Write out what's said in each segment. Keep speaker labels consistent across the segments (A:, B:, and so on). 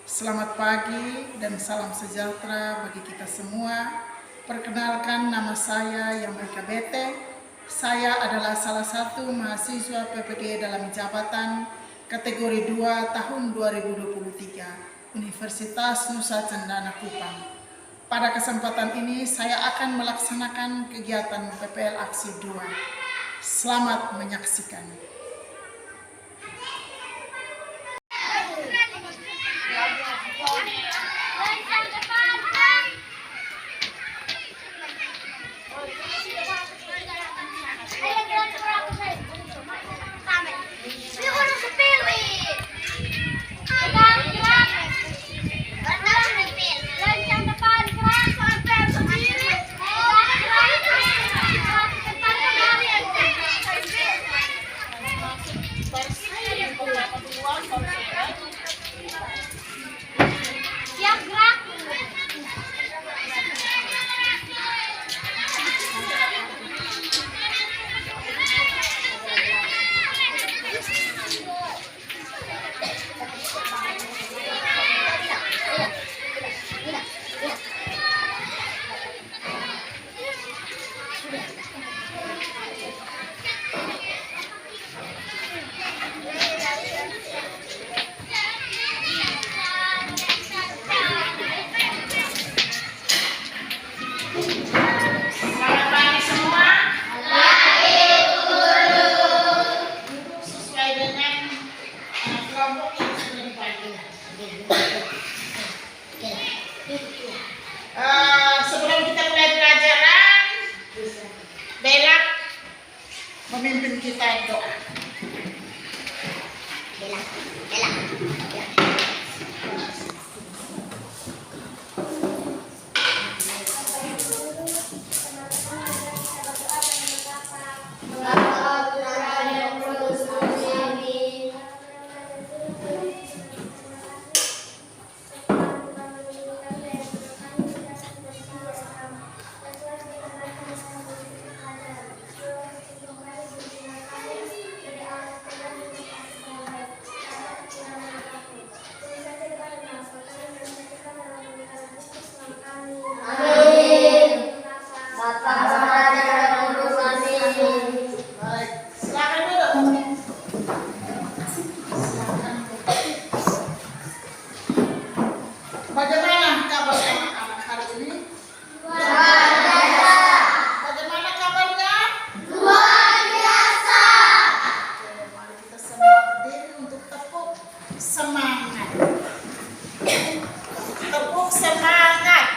A: Selamat pagi dan salam sejahtera bagi kita semua. Perkenalkan, nama saya Yamrika Bete. Saya adalah salah satu mahasiswa PPG dalam jabatan kategori 2 tahun 2023 Universitas Nusa Cendana Kupang. Pada kesempatan ini saya akan melaksanakan kegiatan PPL Aksi 2. Selamat menyaksikan. Sebelum kita mulai pelajaran, Bella memimpin kita doa. Bella. Bagaimana kabar anak-anak hari ini? Luar biasa. Bagaimana kabarnya? Luar biasa. Oke, mari kita semua berdiri untuk tepuk semangat. Tepuk semangat.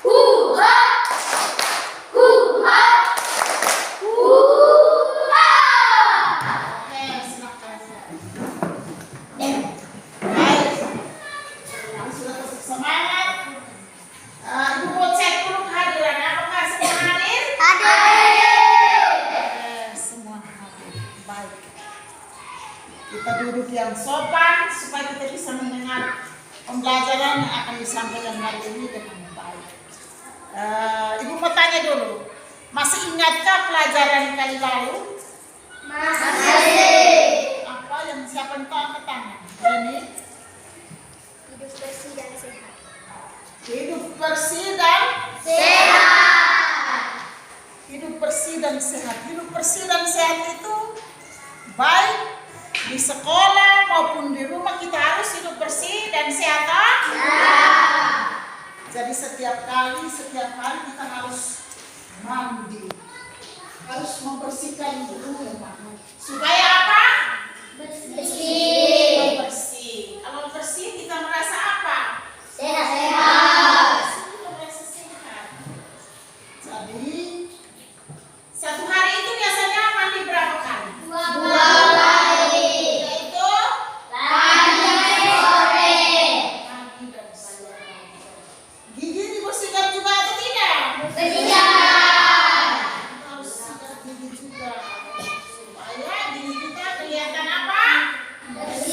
A: Huha! Huha! Huha! Oke, silakan. Semangat. Ibu mau cek dulu kehadiran. Apakah semua hadir? Hadir. Semua hadir. Baik. Kita duduk yang sopan supaya kita bisa mendengar pembelajaran yang akan disampaikan hari ini dengan baik. Ibu mau tanya dulu. Masih ingatkah pelajaran kali lalu? Masih. Apa yang siapa yang tahu angkat tangan? Ini.
B: Hidup bersih dan sehat.
A: Hidup bersih dan
B: Sehat.
A: hidup bersih dan sehat. Hidup bersih dan sehat itu baik di sekolah maupun di rumah kita harus hidup bersih dan sehat. Jadi setiap hari kita harus mandi, harus membersihkan rumah supaya apa?
B: Bersih.
A: Bersih. Kalau bersih kita merasa apa?
B: Sehat.
A: Kita merasa sehat. Jadi satu hari itu biasanya mandi berapa kali?
B: 2 kali.
A: Yaitu
B: Pagi, sore.
A: pagi dan sore. Gigi dibersihkan juga atau tidak?
B: Bersihkan.
A: Kita harus sikat gigi juga supaya gigi kita kelihatan apa?
B: Bersih.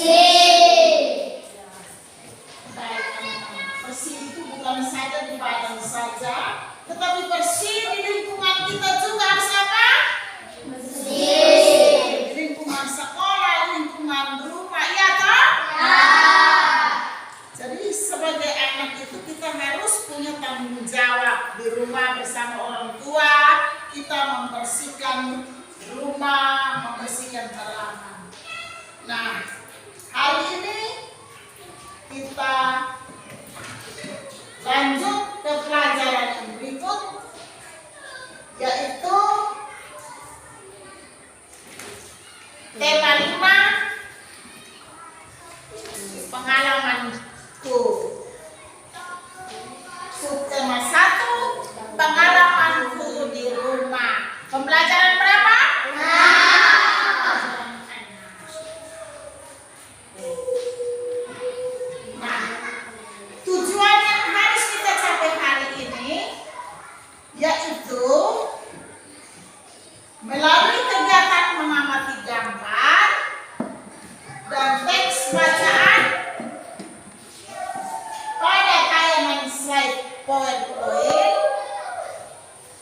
A: Tuh. Subtema 1, pengalamanku di rumah. Pembelajaran berapa? Nah, tujuan yang harus kita capai hari ini yaitu melalui kegiatan mengamati gambar dan teks bacaan pada tayangan slide PowerPoint,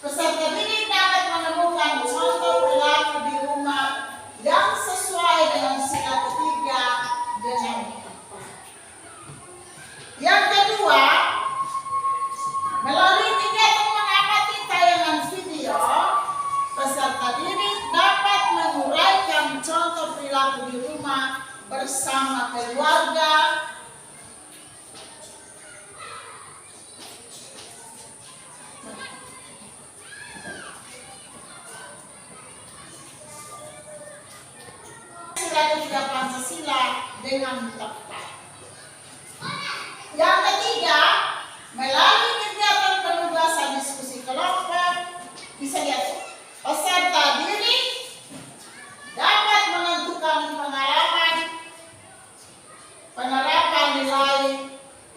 A: peserta didik dapat menemukan contoh perilaku di rumah yang sesuai dengan sila ketiga dengan tepat. Yang kedua, melalui kegiatan mengamati tayangan video, peserta didik dapat menguraikan contoh perilaku di rumah bersama keluarga, sila ketiga Pancasila dengan tepat. Yang ketiga, melalui kegiatan penugasan diskusi kelompok, bisa lihat peserta didik dapat menentukan penerapan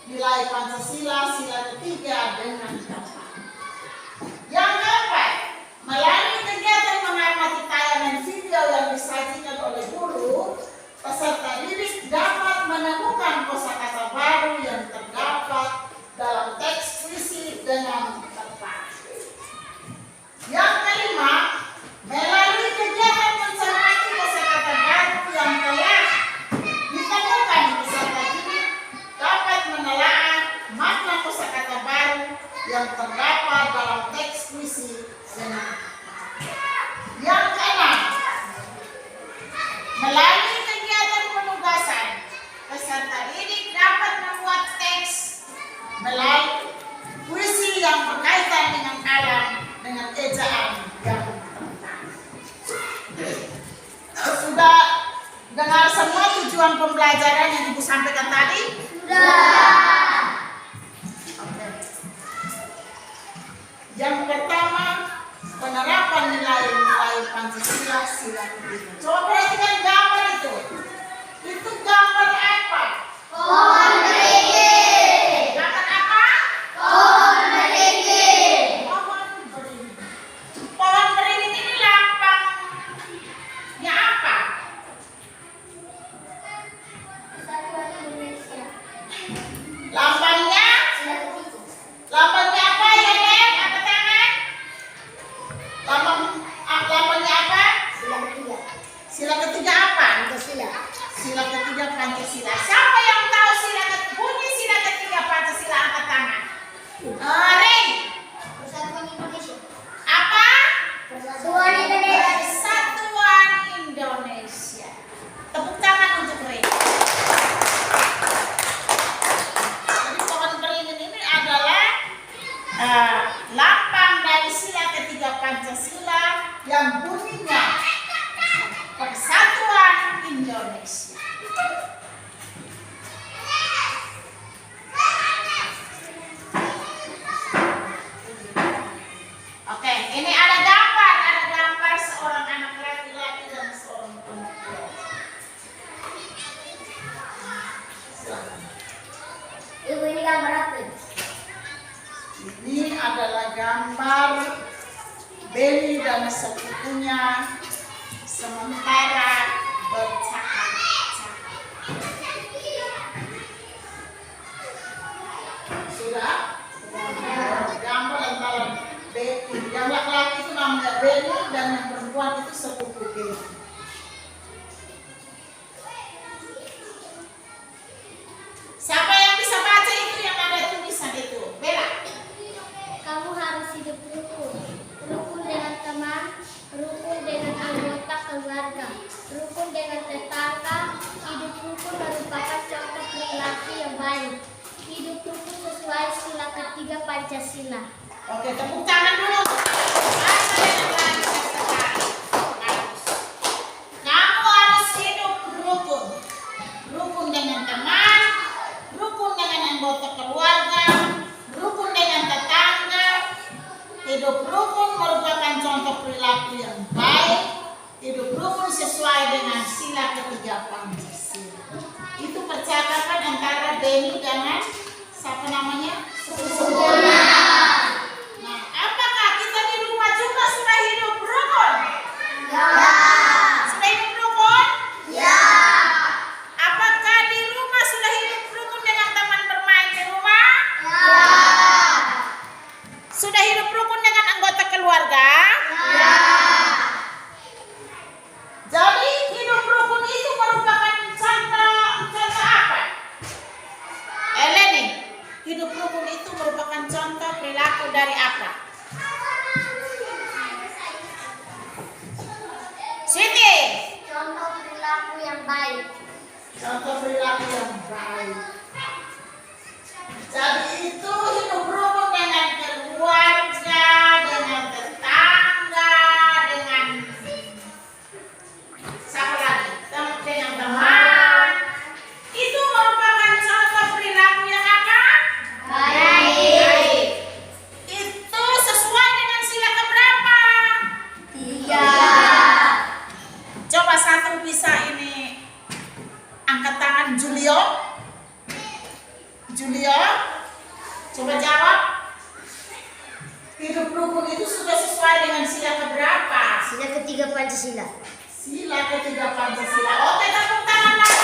A: nilai Pancasila sila ketiga dengan tepat. Yang keempat, melalui kegiatan mengamati tayangan video yang disajikan oleh guru, peserta didik dapat menemukan kosakata baru yang terdapat dalam teks puisi dengan tepat. Yang kelima, melalui kegiatan mencermati kosakata baru yang telah ditemukan, peserta didik dapat menelaah makna kosakata baru yang terdapat dalam teks puisi dengan tepat. Yang keenam, melalui kegiatan penugasan, peserta didik dapat membuat teks melalui puisi yang berkaitan dengan alam dengan ejaan yang tepat. Sudah dengar semua tujuan pembelajaran yang Ibu sampaikan tadi?
B: Sudah.
A: Oke. Yang pertama, penerapan nilai-nilai Pancasila sila ketiga. Coba perhatikan gambar itu. Itu gambar apa?
B: Pohon beringin.
A: Gambar apa?
B: Pohon beringin.
A: Pohon beringin. Pohon beringin ini lambangnya apa?
B: Kesatuan Indonesia.
A: Lambangnya?
B: Sila ketiga.
A: Lambangnya apa ya, Nen? Apa tangan? Lambangnya apa?
B: Sila ketiga.
A: Sila ketiga apa?
B: Pancasila.
A: Sila ketiga Pancasila. Siapa yang tahu bunyi sila ketiga Pancasila, angkat tangan. Ring.
B: Persatuan Indonesia.
A: Apa?
B: Persatuan Indonesia.
A: Persatuan Indonesia. Tepuk tangan untuk Ring. Jadi pohon beringin ini adalah lambang dari sila ketiga Pancasila yang bunyinya Persatuan Indonesia. Oke, ini ada gambar seorang anak laki-laki dan seorang perempuan. Silakan.
B: Ibu, ini gambar apa?
A: Ini adalah gambar Beni dan sepupunya sementara bercakap-cakap. Sudah? Gambar antara Beni, yang laki-laki itu namanya Beni dan yang perempuan itu sepupu Beni. Siapa yang bisa baca itu yang ada tulisan itu? Bella.
B: Kamu harus hidup rukun. Rukun dengan teman, rukun dengan anggota keluarga, rukun dengan tetangga. Hidup rukun merupakan contoh perilaku yang baik. Hidup rukun sesuai sila ketiga Pancasila.
A: Oke, tepuk tangan dulu. Baca dengan lancar sekali. Bagus. Kamu harus hidup rukun. Rukun dengan teman, rukun dengan Beni dengan siapa namanya? Nah, apakah kita di rumah juga sudah hidup rukun? Sudah hidup rukun? Apakah di rumah sudah hidup rukun dengan teman bermain di rumah? Sudah hidup rukun dengan anggota keluarga? Jadi hidup rukun itu merupakan contoh apa? Eleni, hidup rukun itu merupakan contoh perilaku dari apa? Siti.
B: Contoh perilaku yang baik.
A: Contoh perilaku yang baik. Jadi itu hidup rukun dengan keluarga, dengan tetangga, dengan siapa lagi? Dengan teman. Itu merupakan contoh perilaku yang apa? Baik. Itu sesuai dengan sila keberapa? 3. Coba satu bisa ini angkat tangan Julio. Julio, coba jawab. Hidup rukun itu sudah sesuai dengan sila keberapa?
B: Sila ketiga Pancasila.
A: Sila ketiga Pancasila. Oke, tepuk tangan lagi.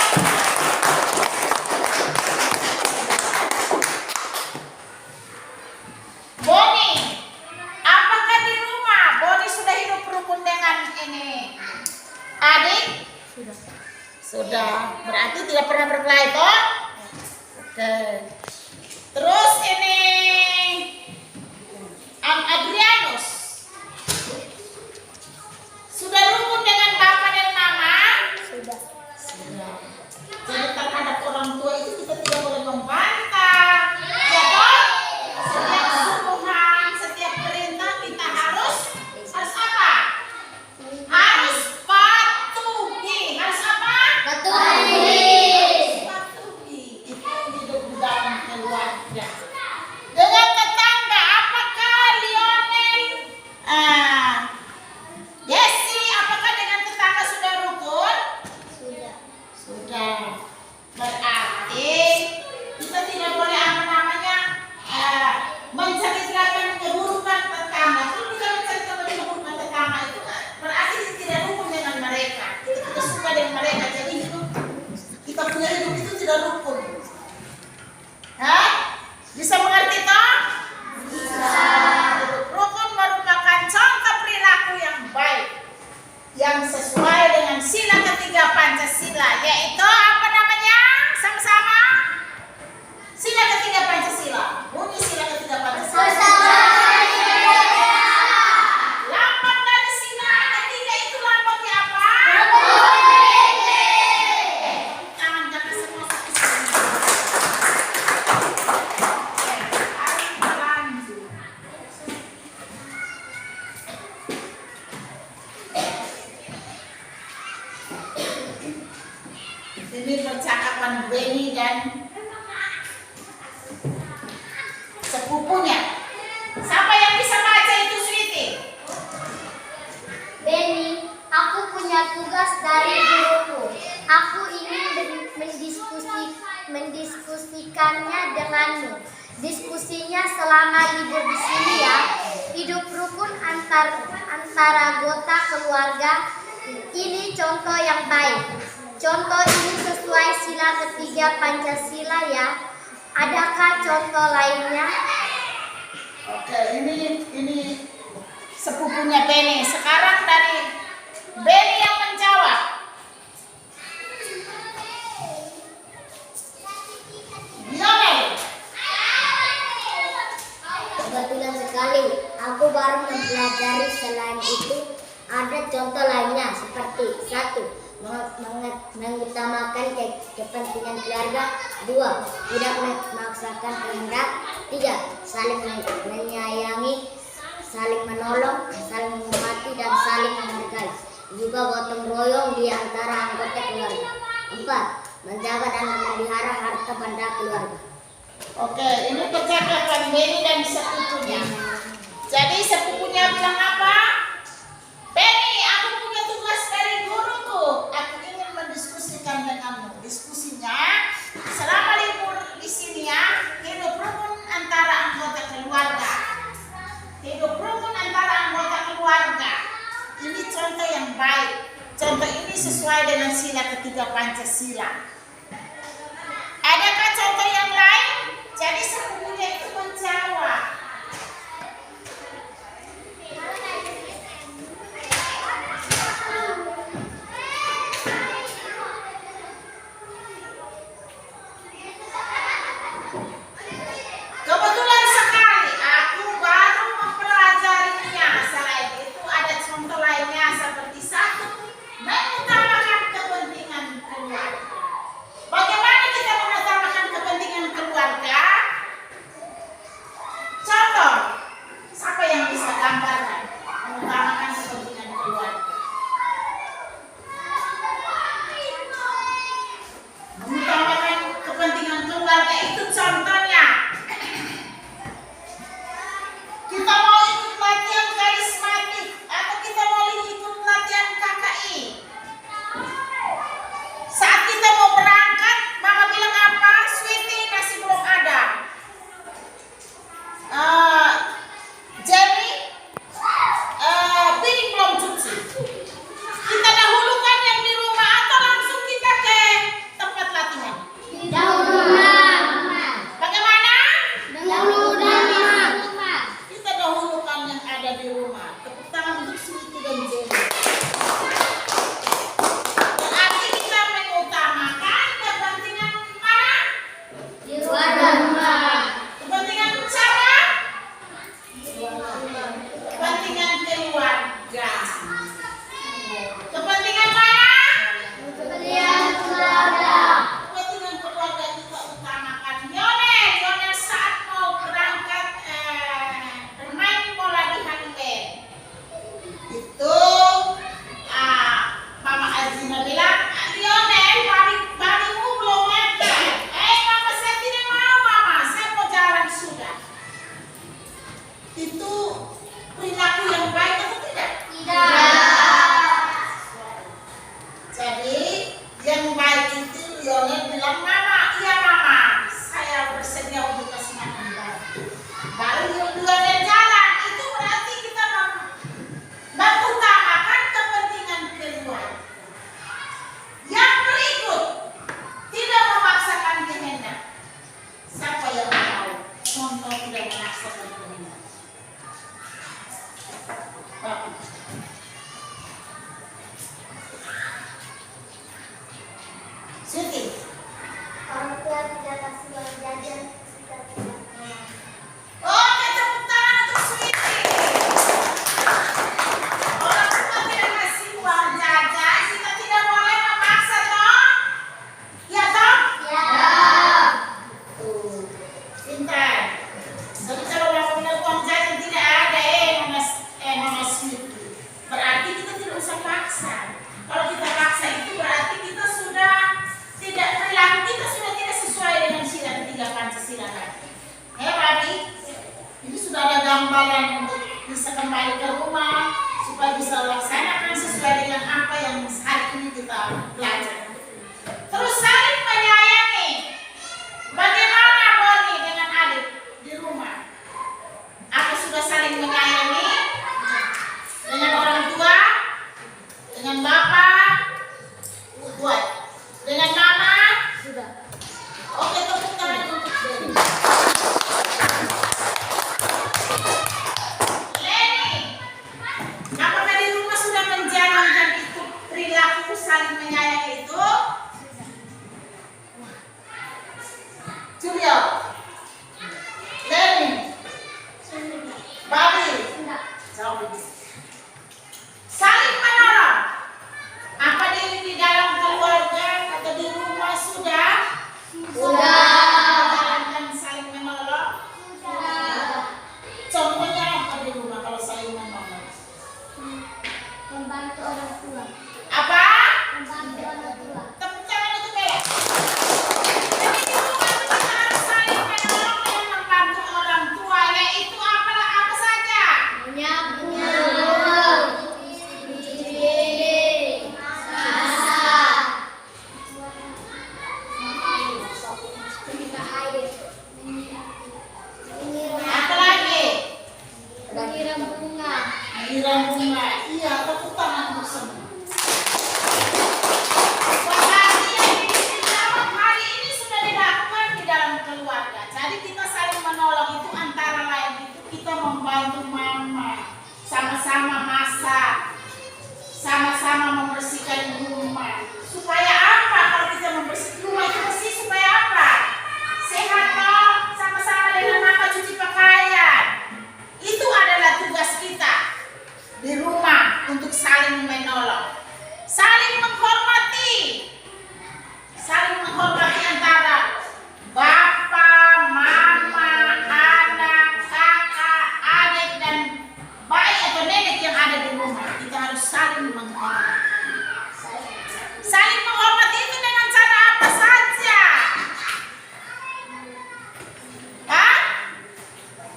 A: Boni, apakah di rumah Boni sudah hidup rukun dengan ini adik? Sudah. Berarti tidak pernah berkelahi toh? Oke. Terus ini Adrianus sudah rukun dengan bapak dan mama?
B: Sudah.
A: Jadi terhadap orang tua itu kita tidak boleh membantah, ya toh? Setiap suruhan, setiap perintah kita harus apa? Harus patuhi. Harus apa? Patuhi. Itu hidup di dalam keluarga. Dengan tetangga, apakah Lionel, Jesse, apakah dengan tetangga sudah rukun? Sudah. Berarti kita tidak boleh menceritakan keburukan tetangga. Kalau kita menceritakan keburukan tetangga itu berarti tidak rukun dengan mereka. Kita suka dengan mereka, jadi hidup kita punya hidup itu tidak rukun. Bisa mengerti toh? Bisa. Rukun merupakan contoh perilaku yang baik yang sesuai dengan sila ketiga Pancasila, yaitu apa namanya? Sama-sama. Sila ketiga Pancasila. Bunyi sila ketiga Pancasila. Lambang dari sila ketiga itu lambangnya apa? Tangan kaki semua satu-satu. Lanjut. Ini percakapan Beni dan sepupunya. Siapa yang bisa baca itu, Sweety?
B: Beni, aku punya tugas dari guruku. Aku ingin mendiskusikannya denganmu. Diskusinya selama hidup di sini ya. Hidup rukun antara anggota keluarga. Ini contoh yang baik. Contoh ini sesuai sila ketiga Pancasila ya. Adakah contoh lainnya?
A: Oke, ini sepupunya Beni. Sekarang dari Beni yang menjawab. Lionel.
B: Kebetulan sekali, aku baru mempelajari. Selain itu, ada contoh lainnya seperti 1. Mengutamakan kepentingan keluarga. 2. Tidak memaksakan kehendak. 3. Saling menyayangi, saling menolong, saling menghormati, dan saling menghargai. Juga gotong royong di antara anggota keluarga. 4. Menjaga dan memelihara harta benda keluarga.
A: Oke, ini percakapan Beni dan sepupunya. Jadi sepupunya bilang apa? Beni, aku punya tugas dari guruku. Aku ingin mendiskusikan denganmu. Diskusinya selama libur di
C: 3 Pancasila. Adakah contoh yang lain? Jadi sepupunya itu menjawab. Kebetulan sekali aku baru mempelajarinya. Selain itu ada contoh lainnya seperti 1, mengutamakan kepentingan keluarga. Bagaimana kita mengutamakan kepentingan keluarga? Contoh, siapa yang bisa gambarkan mengutamakan kepentingan keluarga? Mengutamakan kepentingan keluarga itu contohnya, kita mau ikut latihan karismatik atau kita mau ikut latihan KKI. Saat kita mau berangkat, mama bilang apa? Sweetie, nasi belum ada. Jenny, piring belum cuci. Kita dahulukan yang di rumah atau langsung kita ke tempat latihan? Bagaimana? Kita dahulukan yang ada di rumah. Tepuk tangan untuk Sweetie dan Jenny. Berarti kita mengutamakan kepentingan mana? Kepentingan siapa? Kepentingan keluarga. Kepentingan mana? Kepentingan keluarga kita utamakan. Yonel saat mau berangkat bermain bola di Hanben. Itu Mama Azina bilang, Lionel, babimu belum makan. Mama saya tidak mau, Mama. Saya mau jalan sudah. Itu perilaku yang baik atau tidak? Jadi yang baik itu Lionel bilang, Mama, iya Mama, saya bersedia untuk kasih makan baru Lionel jalan. Itu berarti kita mengutamakan kepentingan keluarga. Yang berikut, tidak memaksakan kehendak. Siapa yang tahu contoh tidak memaksakan kehendak? Bapak. Siti.
B: Orang tua tidak kasih uang jajan, kita tidak mau.
C: Oke, tepuk tangan untuk Sweetie. Orang tua tidak kasih uang jajan, kita tidak boleh memaksa toh? Ya toh? Tuh, pintar. Jadi kalau uang jajan tidak ada, Mama Sweetie. Berarti kita tidak usah paksa. Kalau kita paksa itu berarti kita sudah tidak, perilaku kita sudah tidak sesuai dengan sila ketiga Pancasila tadi. Babi, ini sudah ada gambaran untuk bisa kembali ke rumah supaya bisa laksanakan sesuai dengan apa yang hari ini kita pelajari. Terus saling menyayangi. Bagaimana Boni dengan adik di rumah? Apa sudah saling menyayangi dengan orang tua, dengan bapak, buat, dengan mama?
B: Sudah.
C: Oke, tepuk tangan untuk Denny. Lenny, apakah di rumah sudah menjalankan itu perilaku saling menyayangi itu? Julio, Lenny, Babi, jawab ini. Saling menolong. Apa di dalam keluarga atau di rumah sudah? Menjalankan saling menolong. Contohnya apa di rumah kalau saling menolong?
B: Membantu orang tua.
C: Apa?
B: Membantu orang tua.
C: Tepuk tangan untuk Bella. Jadi di rumah kita harus saling Jadi kita saling menolong itu antara lain itu kita membantu mama, sama-sama masak, sama-sama membersihkan rumah. Supaya apa? Kalau kita membersihkan rumah itu bersih supaya apa? Sehat toh, sama-sama dengan mama cuci pakaian. Itu adalah tugas kita di rumah untuk saling menolong, saling menghormati antara bapak, mama, anak, kakak, adik, dan baik atau nenek yang ada di rumah. Kita harus saling menghormati. Saling menghormati itu dengan cara apa saja? Hah?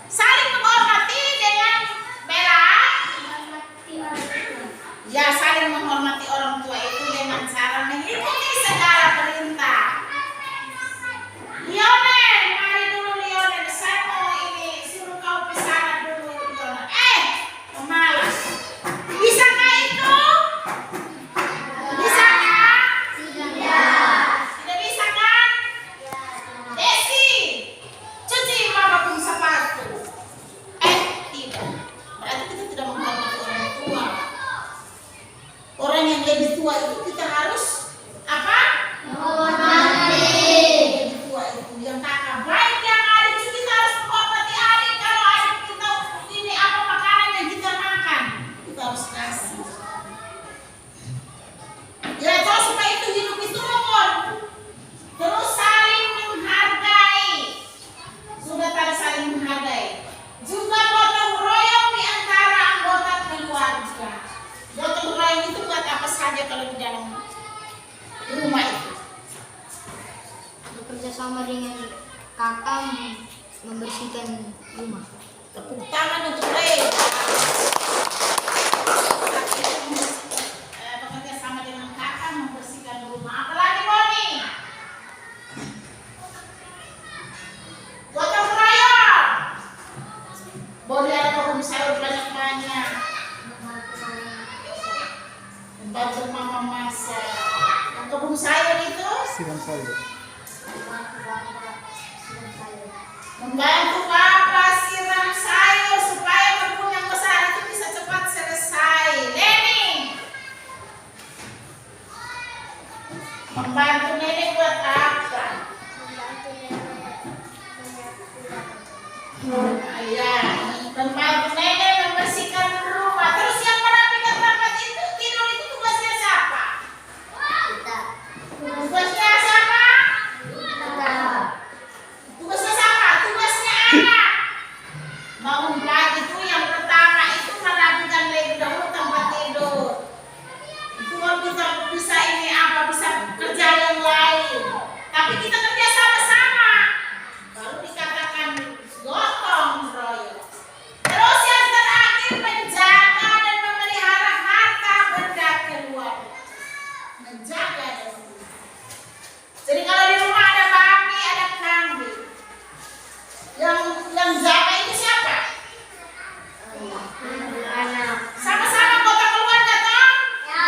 C: Saling menghormati dengan ya, saling menghormati orang tua itu dengan cara mengikuti segala perintah. Lionel, mari dulu Lionel, saya mau ini suruh kau pesanan dulu Lionel. Pemalas. Bisakah itu? Bisakah? Tidak. Tidak bisa kan? Desi, cuci mama pun sepatu. Tidak. Berarti kita tidak menghormati orang tua. Orang yang lebih tua itu kita harus apa? Menghormati. Lebih tua itu yang kakak baik yang adik itu kita harus menghormati adik. Kalau adik kita ini apa makanan yang kita makan, kita harus kasih. Ya, terus supaya itu hidup itu umur. Terus saling menghargai. Sudah tadi saling menghargai. Juga gotong royong di antara anggota keluarga. Gotong royong itu buat apa saja kalau di dalam rumah itu?
B: Bekerja sama dengan kakak membersihkan rumah.
C: Tepuk tangan untuk Ray. Bekerja sama dengan kakak membersihkan rumah. Apalagi Boni? Gotong royong. Boni ada kebun sayur banyak-banyak. Membantu mama masak. Yang kebun sayur itu?
D: Siram sayur.
C: Membantu papa siram sayur supaya kebun yang besar itu bisa cepat selesai. Nenek. Membantu nenek buat apa? Ya, membantu nenek membersihkan rumah. Terus yang merapikan tempat itu tidur itu tugasnya siapa? Tugasnya siapa? Tugasnya siapa? Tugasnya anak. Bangun pagi itu yang pertama itu merapikan lebih dahulu tempat tidur. Itu kalau kita bisa ini apa bisa kerja yang lain. Tapi kita kerja sama-sama. Baru dikatakan gotong royong. Terus yang terakhir menjaga dan memelihara harta benda keluarga. Menjaga dan memelihara. Jadi kalau di rumah ada babi, ada kambing. Yang jaga itu siapa?
B: Anak.
C: Sama-sama kota keluarga toh? Ya.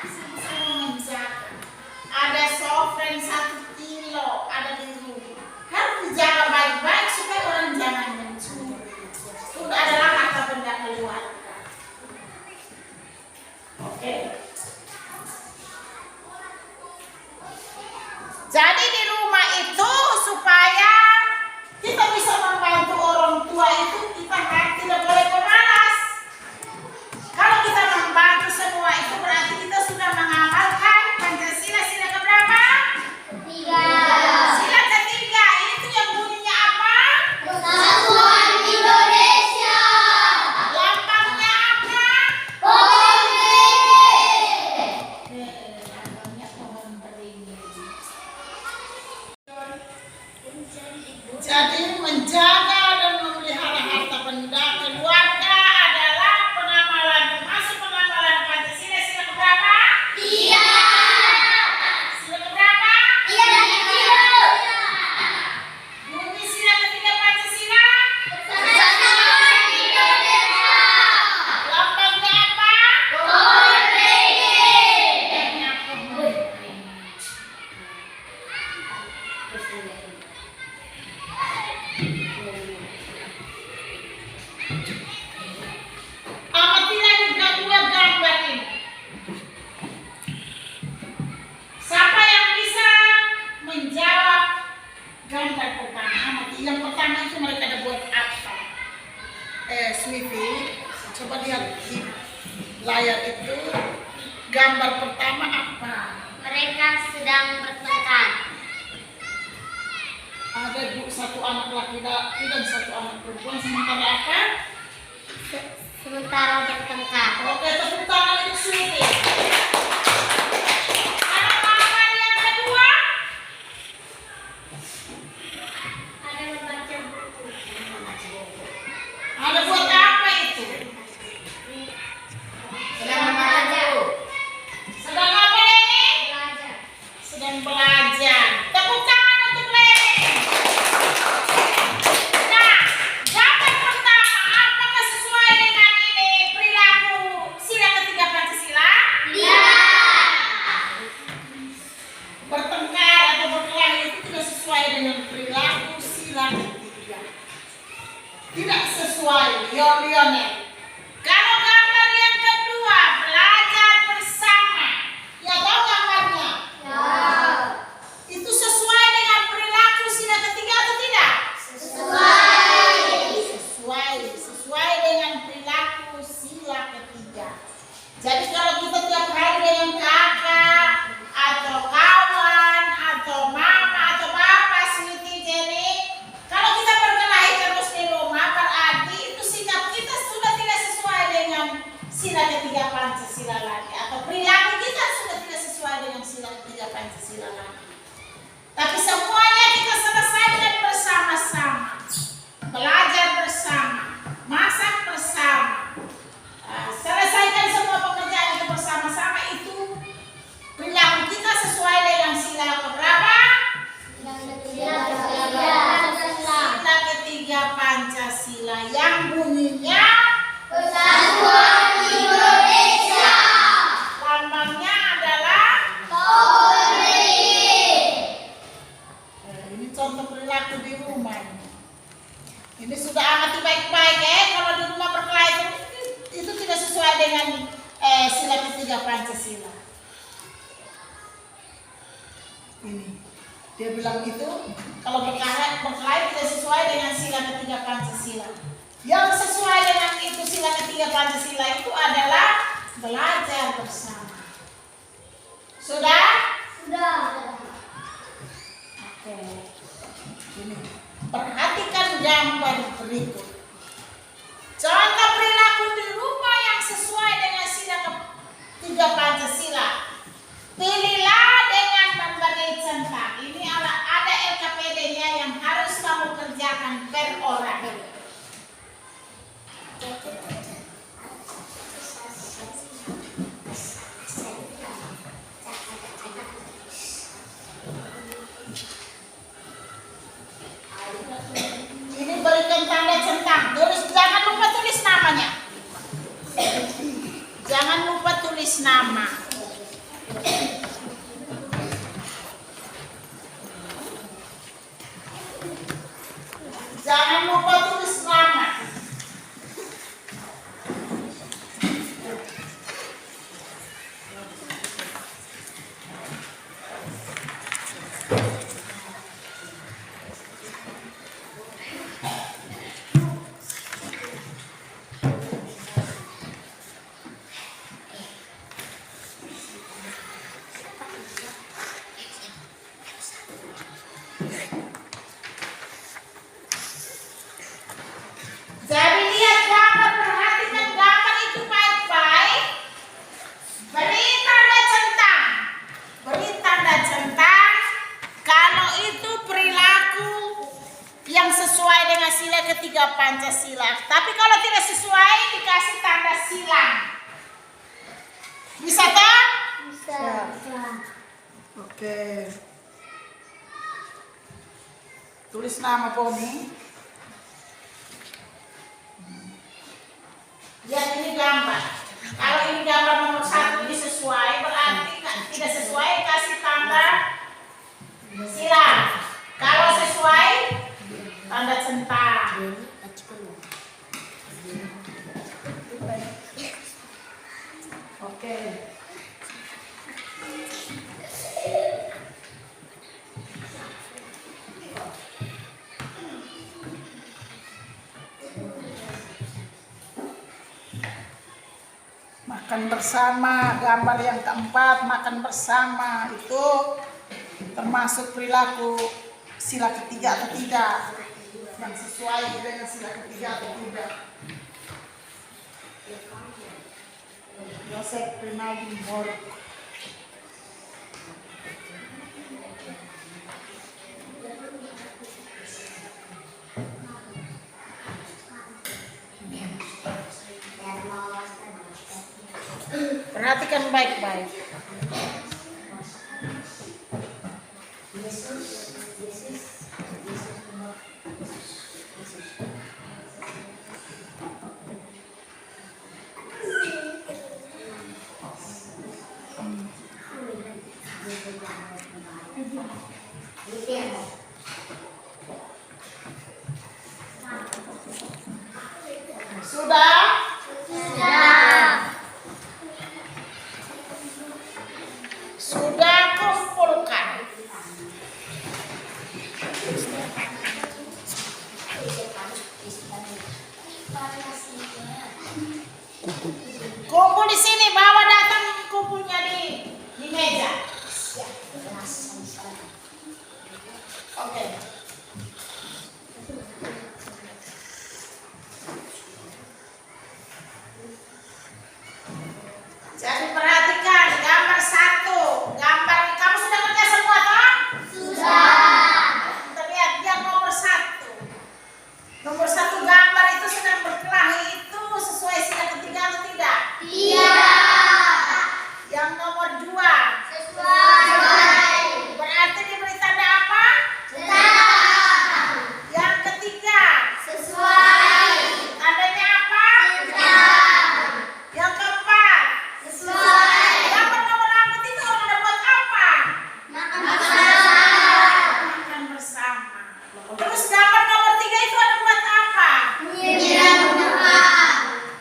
C: Sama-sama menjaga. Ada sofren 1 kilo ada di rumah. Harus dijaga baik-baik supaya orang jangan mencuri. Itu adalah harta benda keluarga. Oke. Jadi di rumah itu supaya kita bisa membantu orang tua itu kita tidak boleh pemalas. Kalau kita membantu semua itu berarti kita sudah mengamalkan Pancasila sila keberapa?
B: 3.
C: Sila ketiga itu yang bunyinya apa?
B: Persatuan Indonesia.
C: Lambangnya apa?
B: Pohon beringin.
C: Lambangnya pohon beringin.
A: Jadi menjaga dan memelihara harta benda keluarga adalah
C: Pengamalan termasuk pengamalan Pancasila sila keberapa?
B: 3.
C: Sila keberapa?
B: 3.
C: Bunyi sila ketiga Pancasila.
B: Persatuan Indonesia.
C: Lambangnya apa?
B: Pohon beringin.
C: Lambangnya pohon beringin. pertama itu mereka ada buat apa?
A: Smithy, coba lihat di layar itu gambar pertama apa?
B: Mereka sedang bertengkar.
A: Ada satu anak laki-laki dan satu anak perempuan, sementara apa?
B: Sementara bertengkar.
C: Oke, tepuk tangan untuk Sweety. Anak-anak yang kedua,
B: Ada membaca buku.
C: ada buat apa itu?
B: Sedang belajar.
C: Sedang apa ini?
B: Belajar.
C: Sedang belajar. Tepuk tangan untuk Leni. Nah, gambar pertama, apakah sesuai dengan ini perilaku sila ketiga Pancasila?
B: Iya.
C: Bertengkar atau berkelahi itu tidak sesuai dengan perilaku sila ketiga. Tidak sesuai, Lionel. Kalau gambar yang kedua, belajar bersama. Ya, tahu gambarnya?
B: Ya.
C: Itu sesuai dengan perilaku sila ketiga atau tidak? Sesuai dengan perilaku sila ketiga. Jadi kalau kita tiap hari dengan kakak atau kawan atau mama atau bapak, Sweety, Jenny, kalau kita berkelahi terus di rumah, berarti itu sikap kita sudah tidak sesuai dengan sila ketiga Pancasila lagi, atau perilaku kita sudah tidak sesuai dengan sila ketiga Pancasila lagi. Tapi semuanya kita selesaikan bersama-sama, belajar bersama, masak bersama, selesaikan semua pekerjaan itu bersama-sama. Itu perilaku kita sesuai dengan sila keberapa? Sila ketiga Pancasila yang bunyinya
B: Persatuan Indonesia.
C: lambangnya adalah ini contoh perilaku di rumah ini. Ini sudah amati baik-baik kalau di rumah berkelahi itu tidak sesuai dengan sila ketiga Pancasila.
A: Ini dia bilang itu
C: Kalau berkelahi tidak sesuai dengan sila ketiga Pancasila. Yang sesuai dengan itu sila ketiga Pancasila itu adalah belajar bersama. Sudah?
B: Sudah.
C: Oke. Ini. Perhatikan gambar berikut. Contoh perilaku di rumah yang sesuai dengan sila ketiga Pancasila. Pilihlah dengan memberi centang. Ini ada LKPD-nya yang harus kamu kerjakan per orang. Ini berikan tanda centang. Jangan lupa tulis namanya. Jangan lupa tulis nama. Jangan lupa tulis nama. Jadi lihat gambar, perhatikan gambar itu baik-baik. Beri tanda centang. Beri tanda centang kalau itu perilaku yang sesuai dengan sila ketiga Pancasila. Tapi kalau tidak sesuai dikasih tanda silang. Bisa tak?
B: Bisa.
A: oke. Tulis nama Poni.
C: Lihat ini gambar. Kalau ini gambar nomor 1 ini sesuai, berarti tidak sesuai kasih tanda silang. Kalau sesuai tanda centang.
A: Oke. makan bersama. Gambar yang keempat, makan bersama, itu termasuk perilaku sila ketiga atau tidak, yang sesuai dengan sila ketiga atau tidak. Joseph Rinaldi Borg. Perhatikan baik-baik. Sudah? Sudah kumpulkan. Kumpul di sini, bawa datang kumpulnya di meja. Oke. Jadi perhatikan gambar satu. Gambar kamu sudah kerja semua toh? Sudah. Kita lihat yang nomor satu. Nomor satu gambar itu sedang berkelahi, itu sesuai sila ketiga atau tidak? Tidak. Yang nomor dua. Sesuai. Berarti diberi tanda apa? Tetap. Yang ketiga. Sesuai. Tandanya apa? Tetap. Yang keempat. Sesuai. Gambar nomor 4 itu orang ada buat apa? Makan bersama. Makan bersama. Terus gambar nomor 3 itu ada buat apa? Siram bunga.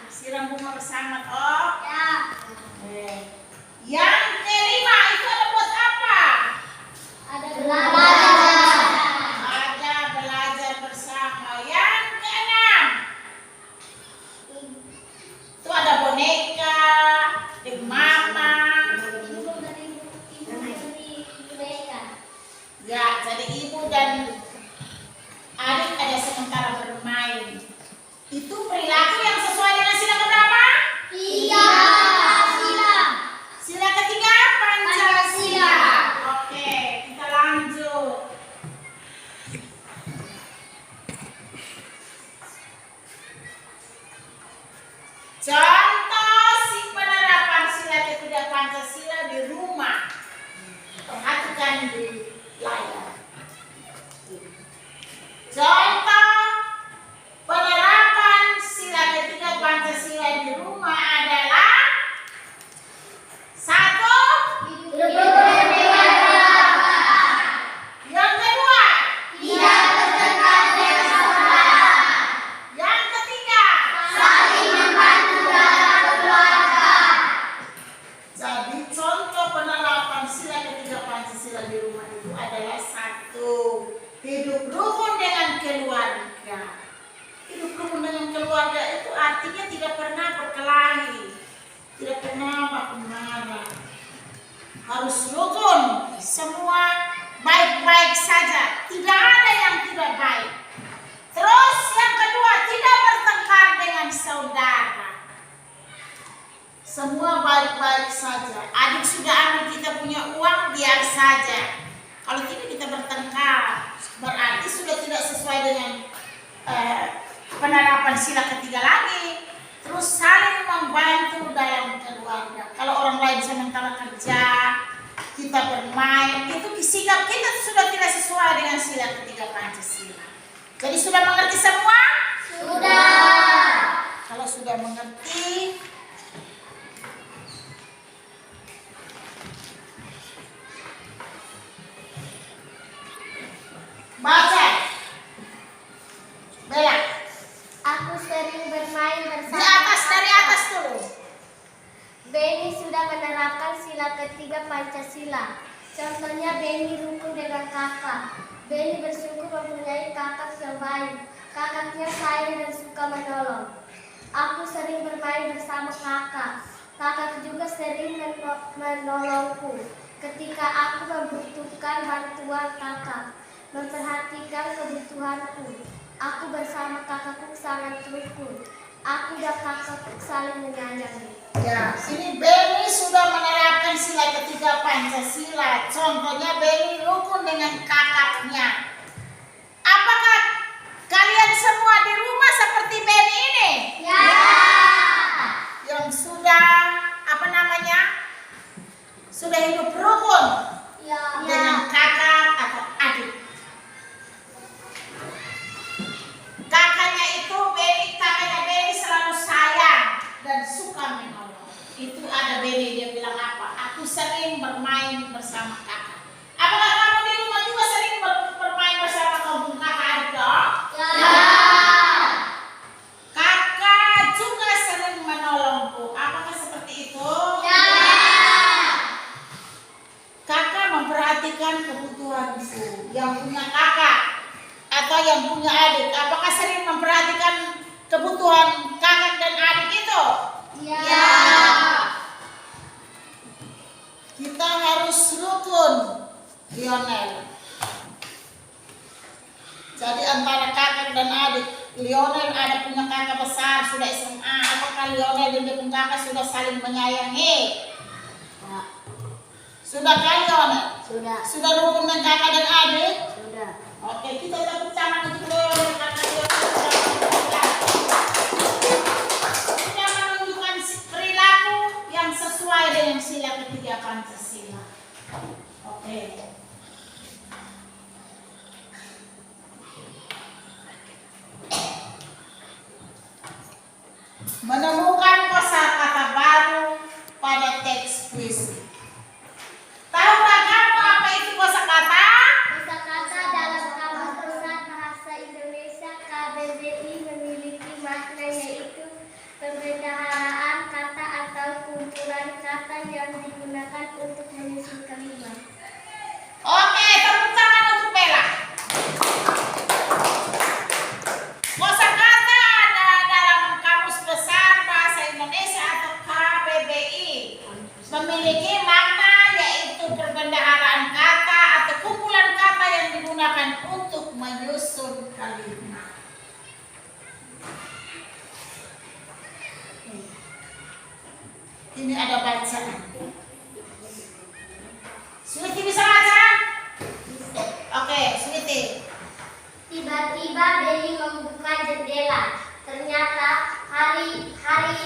A: Siram bunga bersama toh? Ya. Yang kelima itu ada buat apa? Ada belajar. Ada belajar bersama. Yang keenam itu ada boneka, Big Mama. Ya, jadi ibu dan adik ada sementara bermain. Itu perilaku yang sesuai dengan sila keberapa? Tiga. Sila ketiga Pancasila. Oke, kita lanjut. Contoh si penerapan sila ketiga Pancasila di rumah. Perhatikan di layar. Contoh penerapan sila ketiga Pancasila di rumah adalah satu. Yang kedua. Tidak bertengkar dengan saudara. Yang ketiga. Saling membantu dalam keluarga. Jadi contoh penerapan sila ketiga Pancasila di rumah itu adalah satu. Hidup rukun dengan keluarga. Hidup rukun dengan keluarga itu artinya tidak pernah berkelahi, tidak pernah marah. Harus rukun, semua baik-baik saja, tidak ada yang tidak baik. Terus yang kedua, tidak bertengkar dengan saudara. Semua baik-baik saja. Adik sudah ambil kita punya uang, biar saja. Kalau tidak kita bertengkar, berarti sudah tidak sesuai dengan penerapan sila ketiga lagi. Terus saling membantu dalam keluarga. Kalau orang lain sementara kerja, kita bermain, itu sikap kita sudah tidak sesuai dengan sila ketiga Pancasila. Jadi sudah mengerti semua? Sudah. Kalau sudah mengerti, baca. Bella.
B: Aku sering bermain bersama.
C: Di atas, dari atas dulu.
B: Beni sudah menerapkan sila ketiga Pancasila. Contohnya Beni rukun dengan kakak. Beni bersyukur mempunyai kakak yang baik. Kakaknya sayang dan suka menolong. Aku sering bermain bersama kakak. Kakak juga sering menolongku ketika aku membutuhkan bantuan kakak, memperhatikan kebutuhanku. Aku bersama kakakku sangat rukun. Aku dan kakakku saling menyayangi.
C: Ya, ini Beni sudah menerapkan sila ketiga Pancasila. Contohnya Beni rukun dengan kakaknya. Apakah kalian semua di rumah seperti Beni ini?
B: Ya.
C: Yang sudah sudah hidup rukun dengan kakak atau adik. Kakaknya Beni selalu sayang dan suka menolong. Itu ada Beni, dia bilang apa? Aku sering bermain bersama kakak. Apakah kamu di rumah juga sering bermain bersama kamu kakak adik dong?
B: Ya.
C: Kakak juga sering menolongku. Apakah seperti itu?
B: Ya.
C: Kakak memperhatikan kebutuhanku. Yang punya kakak atau yang punya adik, apakah sering memperhatikan kebutuhan kakak dan adik itu?
B: Ya.
C: Kita harus rukun, Lionel. Jadi antara kakak dan adik, Lionel ada punya kakak besar sudah SMA. Apakah Lionel dan dia punya kakak sudah saling menyayangi? Sudah kan Lionel? Sudah rukun dengan kakak dan adik?
B: Sudah.
C: Oke, kita tepuk tangan untuk Lionel karena Lionel sudah menunjukkan perilaku yang sesuai dengan sila ketiga Pancasila. Oke. Menemukan kosakata baru pada teks puisi. Tahukah kamu apa itu kosakata?
B: Kosakata dalam Kamus Besar Bahasa Indonesia KBBI memiliki makna yaitu pembendaharaan kata atau kumpulan kata yang digunakan untuk menyusun kalimat.
C: Oke, tepuk tangan untuk Bella. Kosakata ada dalam Kamus Besar Bahasa Indonesia atau KBBI memiliki makna yaitu perbendaharaan kata atau kumpulan kata yang digunakan untuk menyusun kalimat. Ini ada bacaan. Sweety bisa baca? Oke, Sweety.
B: Tiba-tiba Beni membuka jendela. Ternyata hari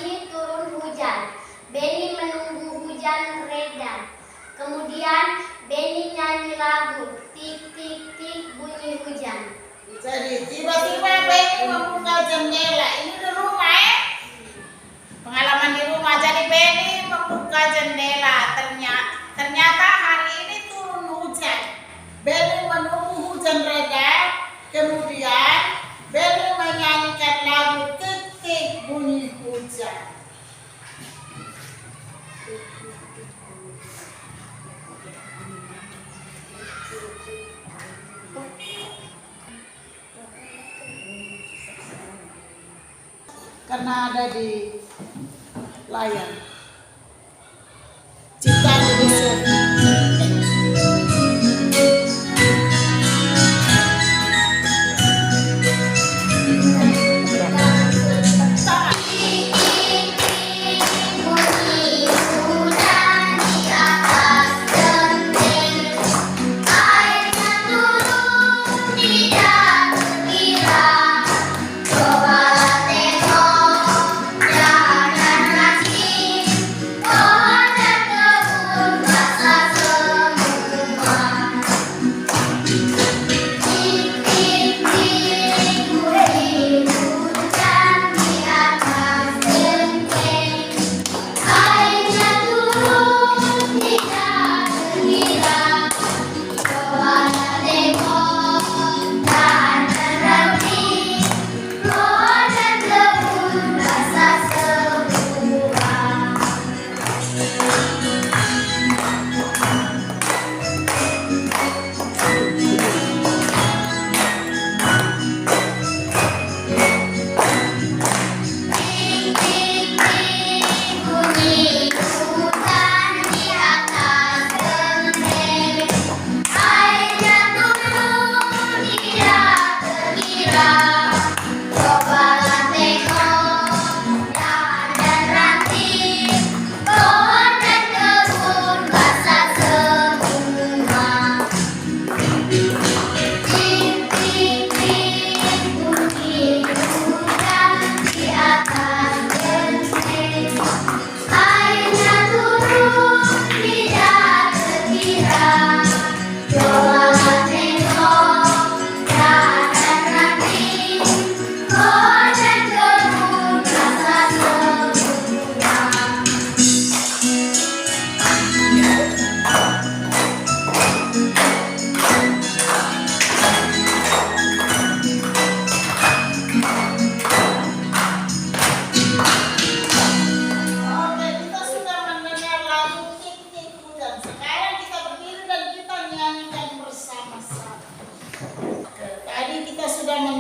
B: ini turun hujan. Beni menunggu hujan reda. Kemudian Beni nyanyi lagu. Tik tik tik bunyi hujan.
C: Jadi tiba-tiba Beni membuka jendela. Ini di rumah ya? Pengalaman di rumah. Jadi Beni membuka jendela. Ternyata hari ini turun hujan. Beni menunggu hujan reda. Kemudian Beni menyanyikan lagu tik tik bunyi hujan. Karena ada di layar. Ciptaan Indonesia.
B: Cobalah tengok, jangan masih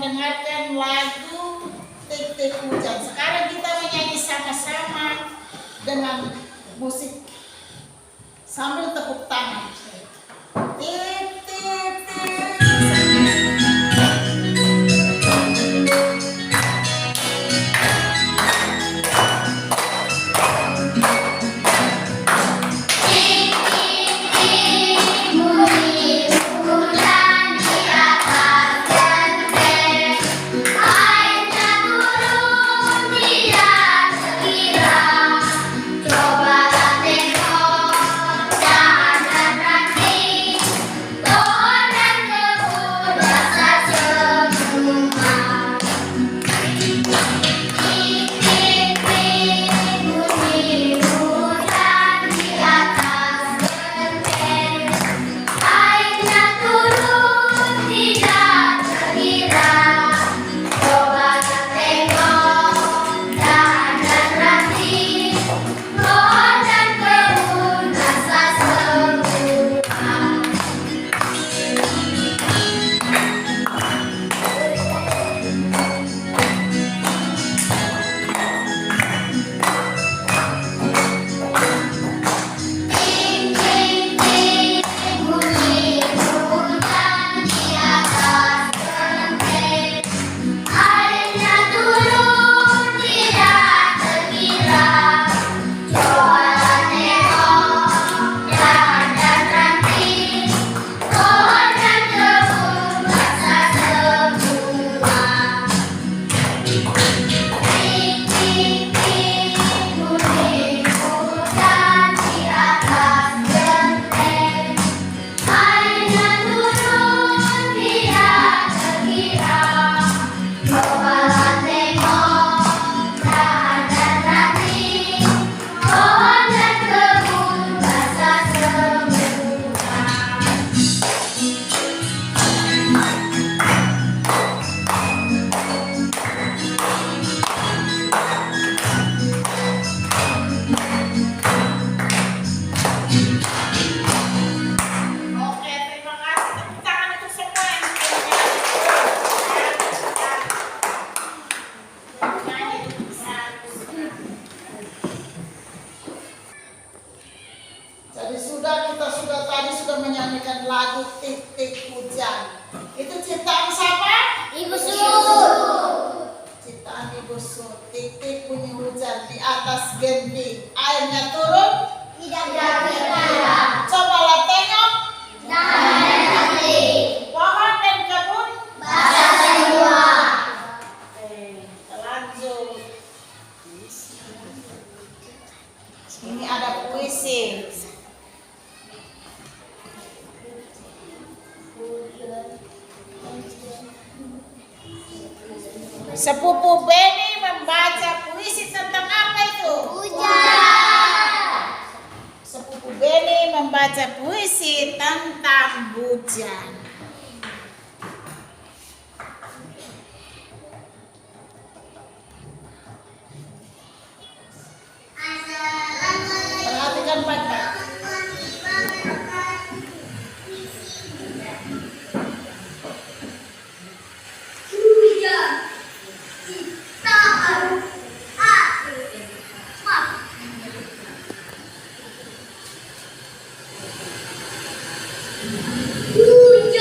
C: mendengarkan lagu Tik-Tik Hujan. Sekarang kita menyanyi sama-sama dengan musik sambil tepuk tangan. Tik, tik, tik. Tadi sudah menyanyikan lagu Tik-Tik Hujan. Itu ciptaan siapa?
B: Ibu Sud.
C: Ciptaan Ibu Sud. Tik-tik bunyi hujan di atas genting. Airnya turun?
B: Tidak kira-kira.
C: Cobalah tengok.
B: Nanti.
C: Pohon dan kebun?
B: Basah semua.
C: Kita lanjut. Ini ada puisi. Sepupu Beni membaca puisi tentang apa itu?
B: Hujan.
C: Sepupu Beni membaca puisi tentang hujan. Perhatikan baik-baik.
B: Hujan.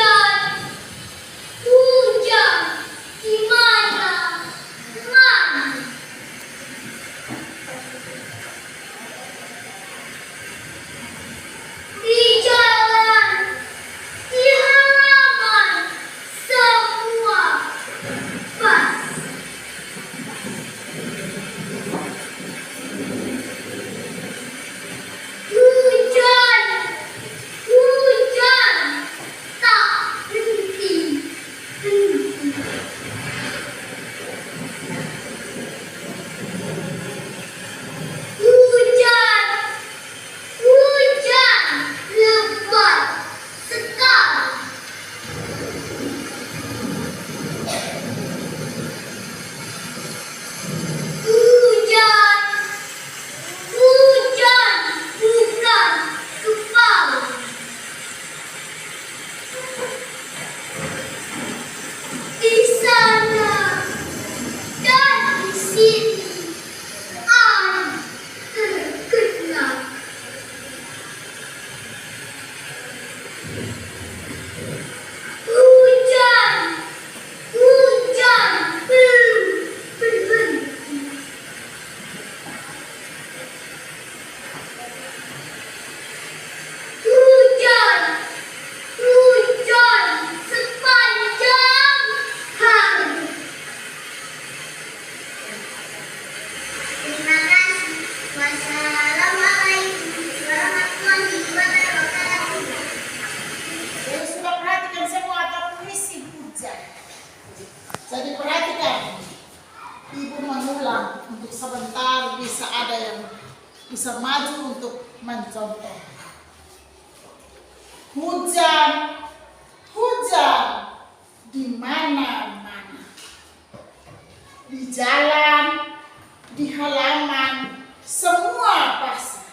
A: Jadi perhatikan, Ibu mengulang untuk sebentar, bisa ada yang bisa maju untuk mencontoh. Hujan, hujan di mana-mana. Di jalan, di halaman, semua basah.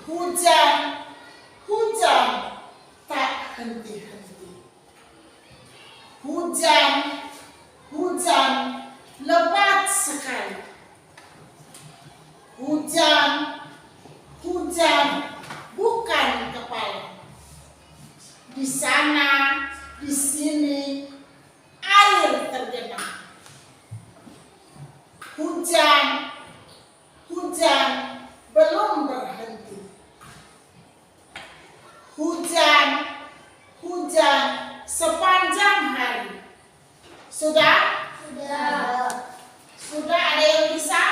A: Hujan, hujan tak henti-henti. Hujan, hujan lebat sekali. Hujan, hujan bukan kepala. Di sana, di sini, air tergenang. Hujan, hujan belum berhenti. Hujan, hujan sepanjang hari. Sudah?
B: Sudah.
C: Sudah, ada yang bisa?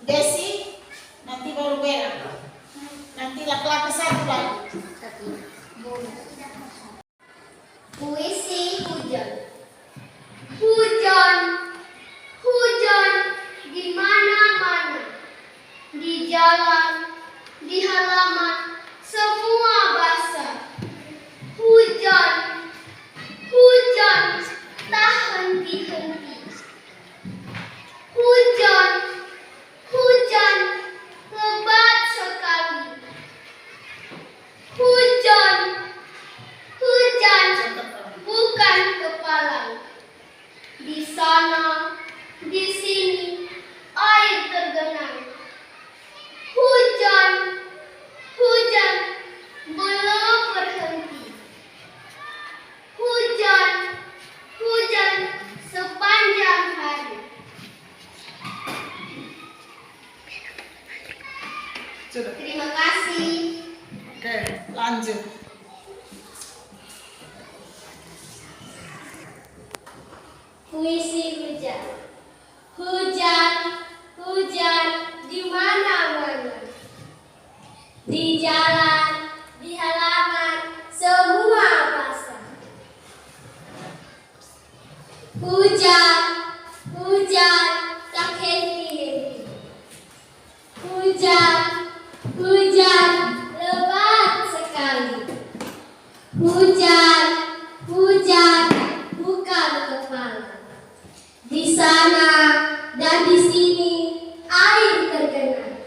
C: Desi, nanti baru berak. Nanti laki-laki satu lagi.
B: Puisi hujan. Hujan, hujan di mana-mana. Di jalan, di halaman, semua basah. Hujan, hujan tak henti-henti. Hujan, hujan lebat sekali. Hujan, hujan bukan kepala. Di sana, di sini, air tergenang. Hujan, hujan belum berhenti. Hujan, hujan sepanjang hari.
A: Sudah.
B: Terima kasih.
A: Oke, lanjut.
B: Puisi hujan. Hujan, hujan di mana-mana. Di jalan, di halaman, semua basah. Hujan, hujan tak henti-henti. Hujan, hujan lebat sekali. Hujan, hujan bukan kepala. Di sana dan di sini air tergenang.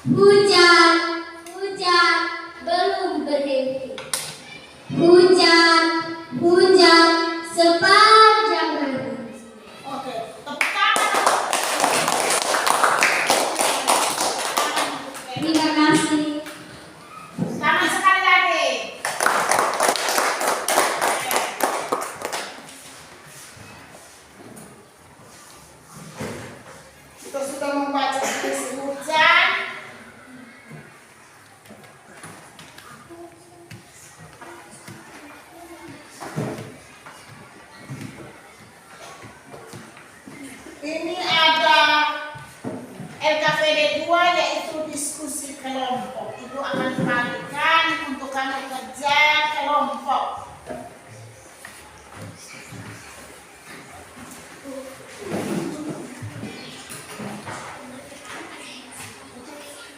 B: Hujan, hujan belum berhenti. Hujan, hujan sepanjang hari.
C: Oke, tepuk tangan.
B: Terima kasih.
C: Tangan sekali lagi.
A: Kita sudah membaca puisi hujan. Ini ada LKPD 2, yaitu diskusi kelompok. Ibu akan bagikan untuk kamu kerja kelompok.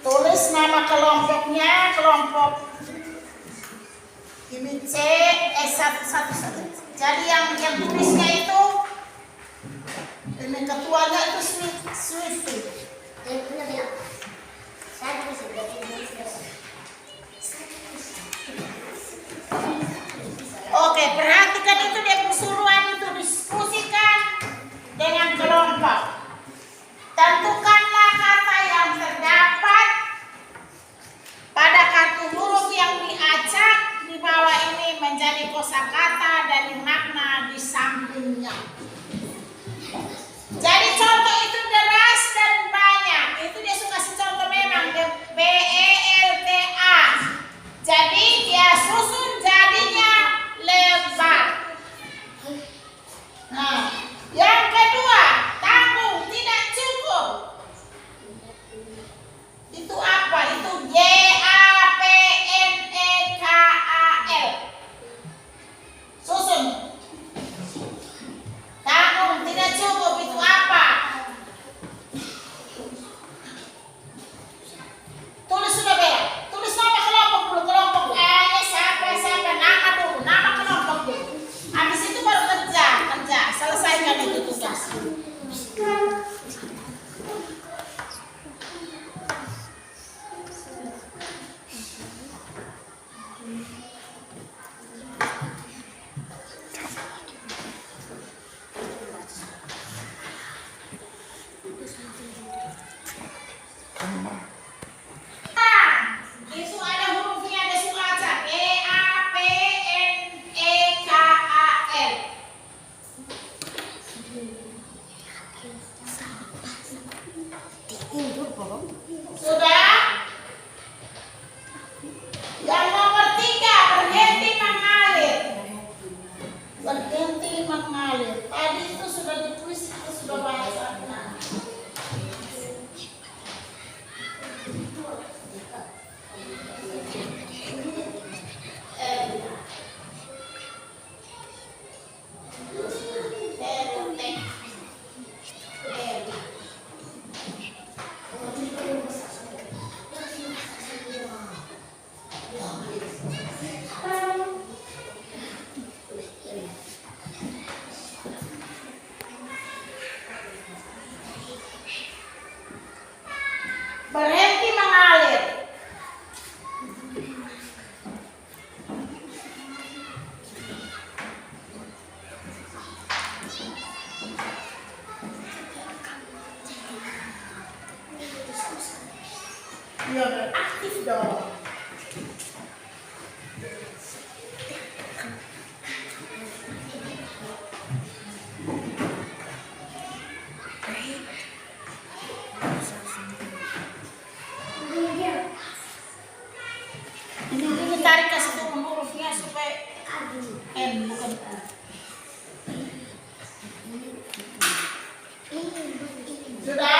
A: Tulis nama kelompoknya, kelompok ini C, S1. Jadi yang tulisnya itu, ini ketuanya itu Swifty. Oke, perhatikan itu dia keseluruhan itu, diskusikan dengan kelompok. Tentukanlah kata yang terdapat pada kartu huruf yang diacak di bawah ini menjadi kosakata dari makna di sampingnya. Jadi contoh itu deras dan banyak. Itu dia suka kasih contoh memang BELTA. Jadi dia susun jadinya lebar. Nah, yang kedua, tanggung, tidak cukup. Itu apa? Itu JAPNEKAL.
C: Itu ada hurufnya, ada sulacak EAPNEKAL. Sudah? Yang nomor 3, berhenti mengalir. Berhenti mengalir. Tadi itu sudah ditulis, itu sudah bahasa. Berhenti mengalir. Ya, beraktif dong. Ini tarik ke situ hurufnya supaya N bukan U. Sudah?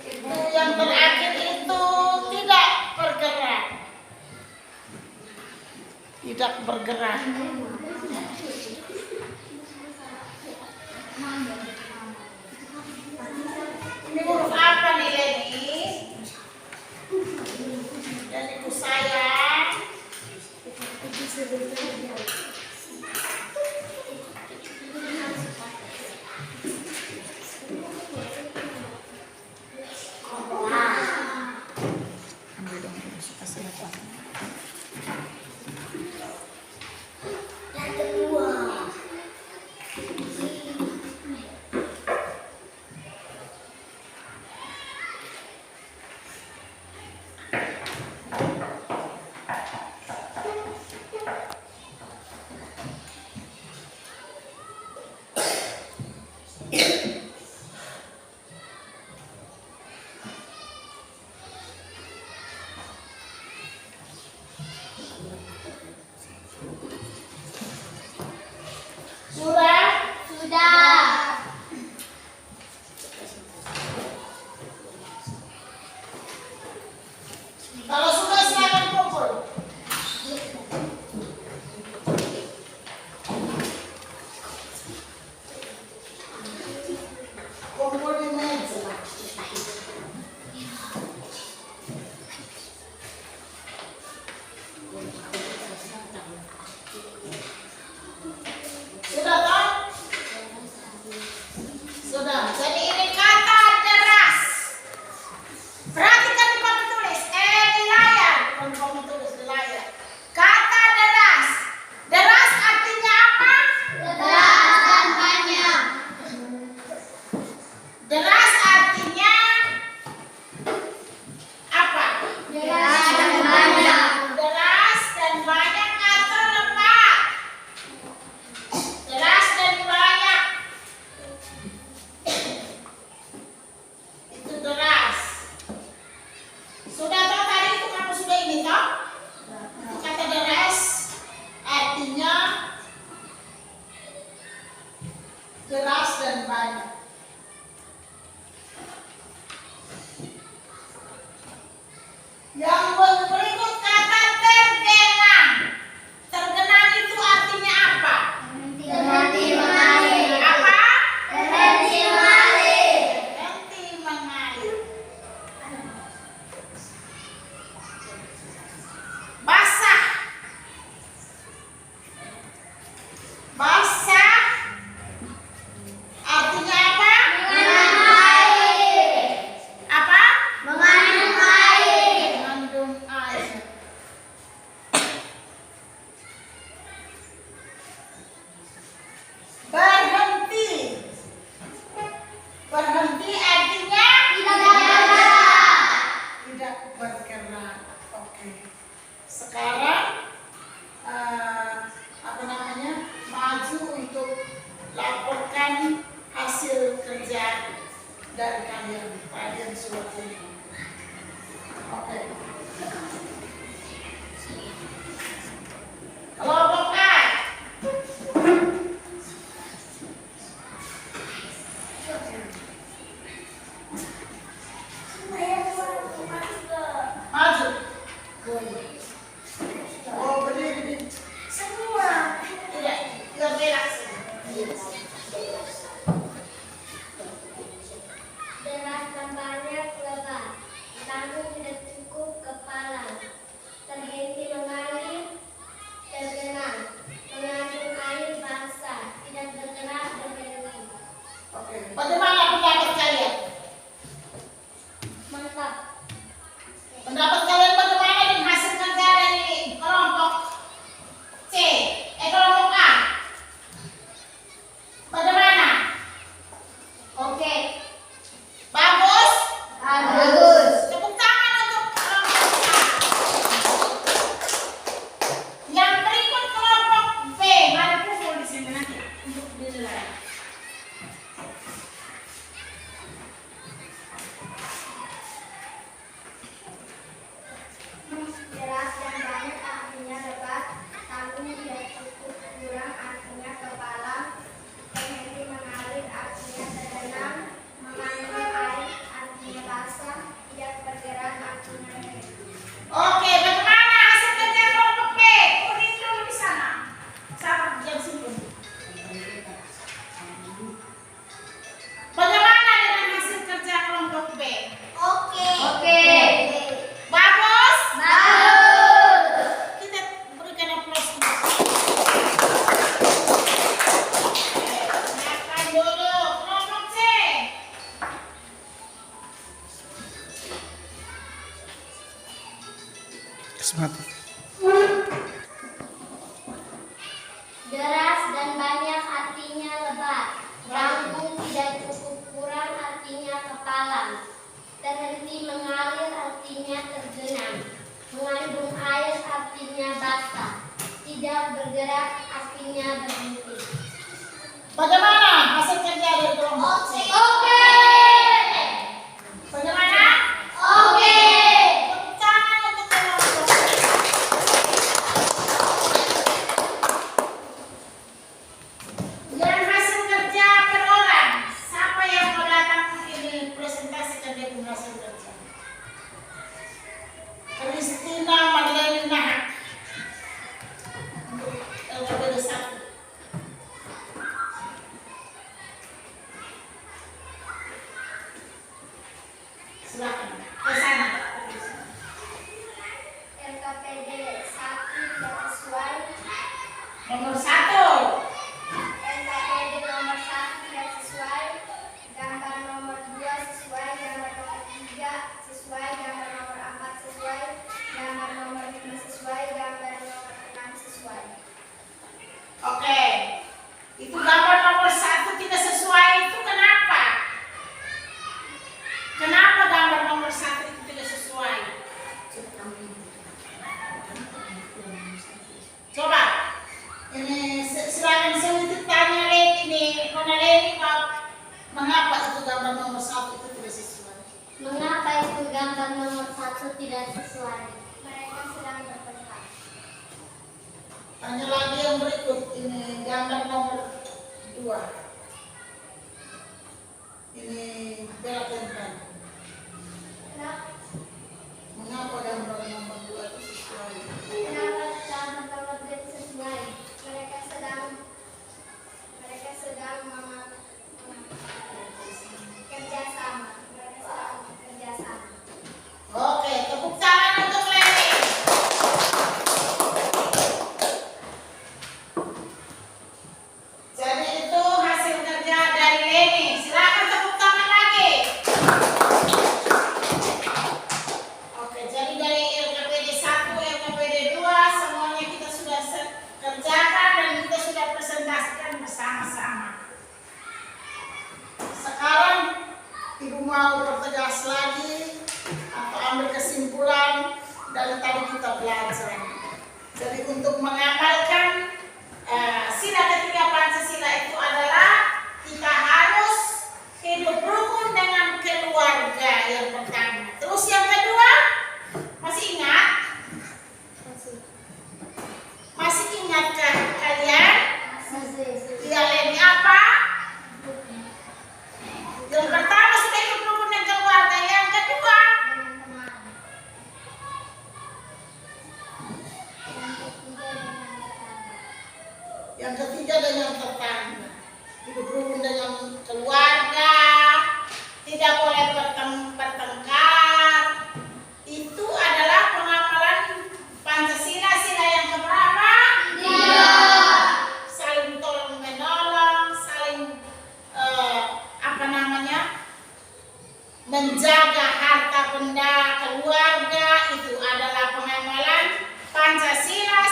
C: Itu yang terakhir itu tidak bergerak. Tidak bergerak. Ini huruf apa nih, Leni? Dan ibu sayang. Sudah?
B: Sudah.
C: Kalau sudah silakan kumpul. Kumpul di meja. Sudah toh? Sudah. Jadi ini kata deras. Perhatikan di papan tulis. Di layar. Bukan di papan tulis, di layar. Kata deras. Deras artinya apa?
B: Deras dan banyak.
C: Deras artinya apa?
B: Deras dan banyak.
C: Deras dan banyak atau lebat? Deras dan banyak. Itu deras. Sudah tahu tadi itu kamu sudah ini toh? Kata deras artinya deras dan banyak. Yang berikut kata tergenang. Tergenang itu artinya apa?
B: Berhenti mengalir.
C: Apa?
B: Berhenti mengalir.
C: Berhenti mengalir. Basah. Basah
B: tidak bergerak, artinya berhenti.
C: Bagaimana hasil kerja dari kelompok C?
B: Oke.
C: Bagaimana?
B: Oke.
C: Tepuk tangan untuk kelompok C. Yang hasil kerja per orang, siapa yang mau datang ini presentasikan dia punya hasil kerja? Kristina Marleni Nahak untuk LKPD 1. Silakan ke sana.
B: LKPD 1 tidak sesuai.
C: Nomor 1.
B: LKPD nomor 1 tidak sesuai. Gambar nomor 2 sesuai. Gambar nomor 3 sesuai. Gambar nomor 4 sesuai. Gambar nomor 5 sesuai. Gambar nomor 6 sesuai.
C: Oke. Itu gambar nomor 1 tidak sesuai itu kenapa? Kenapa gambar nomor 1 itu tidak sesuai? Coba. Ini silakan saya tanya ini Nona Leni, mengapa itu gambar nomor 1 itu tidak sesuai?
B: Mengapa itu gambar nomor 1 tidak sesuai? Mereka sedang bertengkar.
C: Tanya lagi yang berikut, ini gambar nomor 2. Ini bela tentang.
B: Kenapa?
C: Mengapa gambar nomor 2 itu sesuai?
B: Kenapa gambar nomor 2 itu sesuai? Mereka sedang kerjasama. Mereka sedang kerjasama.
C: Oke, tepuk tangan untuk Leni. Jadi itu hasil kerja dari Leni. Silakan tepuk tangan lagi. Oke, jadi dari LKPD 1, LKPD 2 semuanya kita sudah kerjakan dan kita sudah presentasikan bersama-sama. Sekarang Ibu mau pertegas lagi atau ambil kesimpulan dari tadi kita belajar. Jadi untuk mengamalkan sila ketiga Pancasila itu adalah kita harus hidup rukun dengan keluarga yang pertama. Terus yang kedua, masih ingat? Masih ingatkah kalian? Iya, Leni apa? Yang pertama sudah hidup rukun dengan keluarga. Yang kedua, yang ketiga dengan tetangga. Hidup rukun dengan keluarga, tidak boleh bertengkar. Itu adalah pengamalan Pancasila. Sila yang keberapa? 3. Saling tolong menolong, saling menjaga harta benda keluarga. Itu adalah pengamalan Pancasila.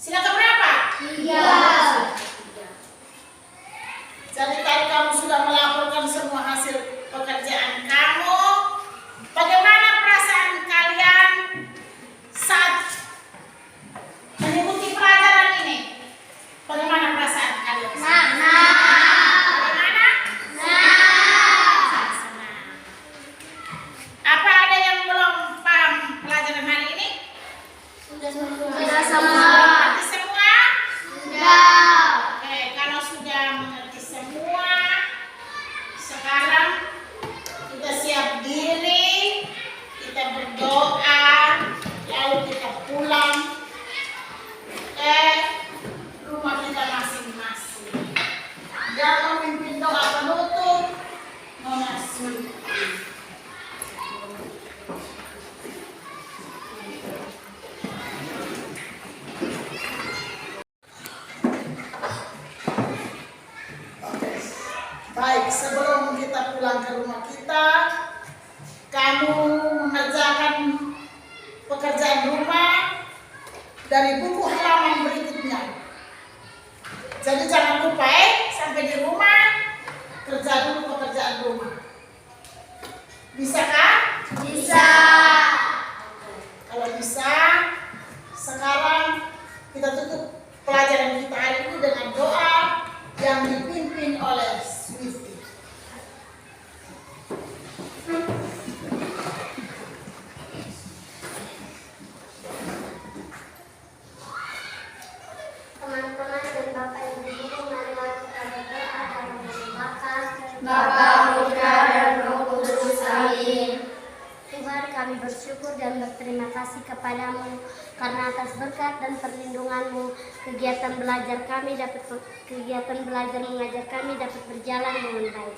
C: Sila keberapa?
B: 3.
C: Jadi tadi kamu sudah melaporkan semua hasil pekerjaan kamu. Bagaimana perasaan kalian saat mengikuti pelajaran ini? Bagaimana perasaan kalian? Bagaimana? Senang. Apa ada yang belum paham pelajaran hari ini?
B: Sudah
C: Mengerti semua? Oke, kalau sudah mengerti semua, sekarang kita siap diri, kita berdoa, lalu kita pulang ke rumah kita masing-masing. Dan memimpin doa penutup, Nona Suti. Baik, sebelum kita pulang ke rumah kita, kamu mengerjakan pekerjaan rumah dari buku halaman berikutnya. Jadi jangan lupa sampai di rumah kerja dulu pekerjaan rumah. Bisa kan?
B: Bisa.
C: Kalau bisa,
B: berterima kasih kepadamu karena atas berkat dan perlindunganmu kegiatan belajar mengajar kami dapat berjalan dengan baik.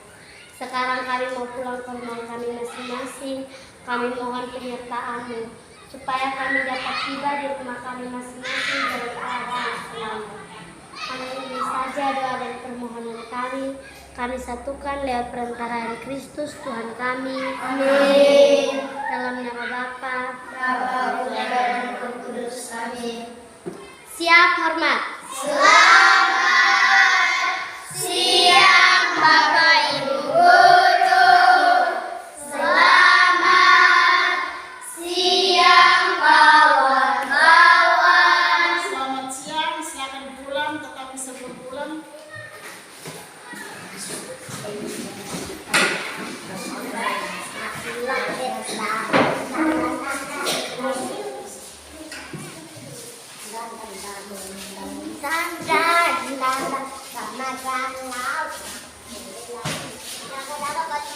B: Sekarang kami mau pulang ke rumah kami masing-masing. Kami mohon penyertaan-Mu supaya kami dapat tiba di rumah kami masing-masing dalam keadaan selamat. Ini saja doa dan permohonan kami. Kami satukan lewat perantaraan Kristus Tuhan kami. Amin. Dalam nama Bapa, Putra dan Roh Kudus. Amin. Siap hormat. Selamat siang Bapak Ibu Guru. Selamat siang kawan-kawan.
C: Selamat siang, silakan pulang, tetapi sebelum pulang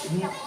B: Selamat